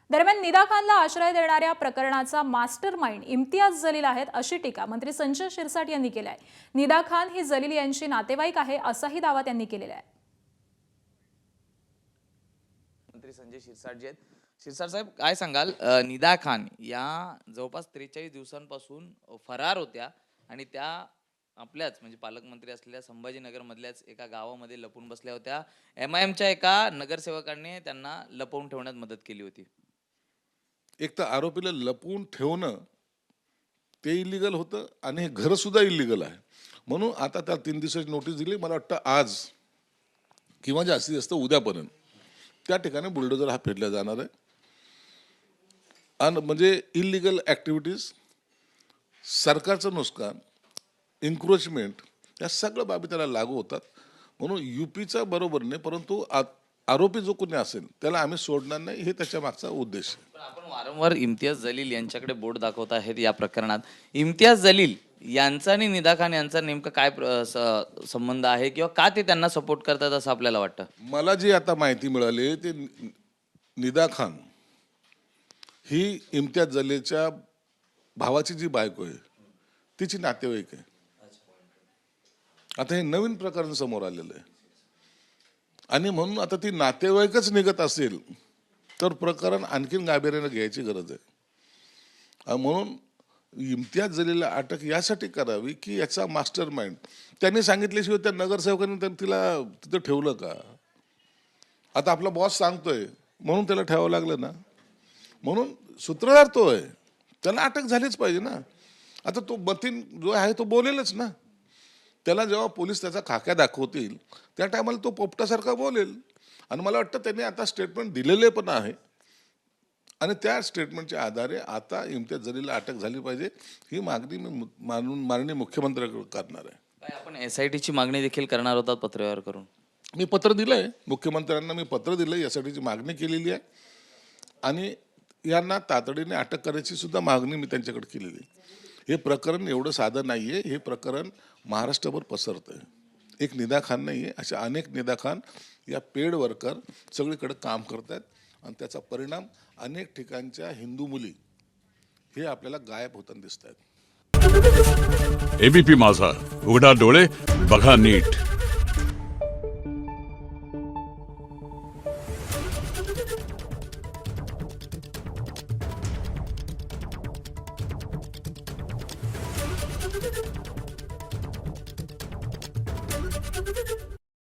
दरम्यान निदा खानला आश्रय देणाऱ्या प्रकरणाचा मास्टर माइंड इम्तियाज जलील आहेत अशी टीका मंत्री संजय शिरसाट यांनी केली आहे। निदा खान ही जलील यांची नातेवाईक आहे असाही दावा त्यांनी केलेला आहे। मंत्री संजय शिरसाट जी आहेत, शिरसाट साहेब काय सांगाल, निदा खान या जवळपास 43 दिवसांपासून फरार होत्या आणि त्या आपल्याच म्हणजे पालकमंत्री असलेल्या संभाजीनगर मधल्याच एका गावामध्ये लपून बसल्या होत्या। MIMच्या एका नगरसेवकाने त्यांना लपवून ठेवण्यात मदत केली होती। एक तर आरोपीला लपवून ठेवणं ते इलिगल होतं आणि हे घर सुद्धा इलिगल आहे। म्हणून आता त्या 3 दिवसाची नोटीस दिली। मला वाटतं आज किंवा जास्तीत जास्त उद्यापर्यंत त्या ठिकाणी बुलडोजर हा फेडला जाणार आहे आणि म्हणजे इलिगल ॲक्टिव्हिटीज, सरकारचं नुकसान, एन्क्रोचमेंट या सगळ्या बाबी त्याला लागू होतात। म्हणून UPचा बरोबर नाही, परंतु आरोपी जो कोणी असेल त्याला आम्ही सोडणार नाही, हे त्याच्या मागचा उद्देश आहे। पण आपण वारंवार इम्तियाज जलील यांच्याकडे बोट दाखवत आहेत या प्रकरणात। इम्तियाज जलील यांचा आणि निदा खान यांचा नेमका काय संबंध आहे किंवा का ते त्यांना सपोर्ट करतात असं आपल्याला वाटतं? मला जी आता माहिती मिळाली ते निदा खान ही इम्तियाज जलीलच्या भावाची जी बायको आहे तिची नातेवाईक आहे। आता हे नवीन प्रकरण समोर आलेलं आहे आणि म्हणून आता ती नातेवाईकच निघत असेल तर प्रकरण आणखीन गांभीर्याने घ्यायची गरज आहे। म्हणून इम्तियाज जलीलला अटक यासाठी करावी की याचा मास्टर माइंड त्यांनी सांगितल्याशिवाय त्या नगरसेवकांनी तिला तिथं ठेवलं का? आता आपला बॉस सांगतोय म्हणून त्याला ठेवावं लागलं ना। म्हणून सूत्रधार तो आहे, त्याला अटक झालीच पाहिजे ना। आता तो मतीन जो आहे तो बोलेलच ना। त्याला जेव्हा पोलीस त्याचा खाक्या दाखवतील त्या टायमाला तो पोपटासारखा बोलेल आणि मला वाटतं त्यांनी आता स्टेटमेंट दिलेले पण आहे आणि त्या स्टेटमेंटच्या आधारे आता इम्तियाज जलीलला अटक झाली पाहिजे ही मागणी मी माननीय मुख्यमंत्र्यांकडे करणार आहे। काय आपण SITची मागणी देखील करणार होतात पत्रव्यवहार करून? मी पत्र दिलंय मुख्यमंत्र्यांना, मी पत्र दिलंय, यासाठीची मागणी केलेली आहे आणि यांना तातडीने अटक करायची सुद्धा मागणी मी त्यांच्याकडे केलेली आहे। हे प्रकरण एवढं साधं नाही आहे, हे प्रकरण महाराष्ट्रभर पसरतं आहे। एक निदा खान नाही आहे, अशा अनेक निदा खान या पेड वर्कर सगळीकडे काम करत आहेत आणि त्याचा परिणाम अनेक ठिकाणच्या हिंदू मुली हे आपल्याला गायब होताना दिसत आहेत। ABP माझा, उघडा डोळे बघा नीट।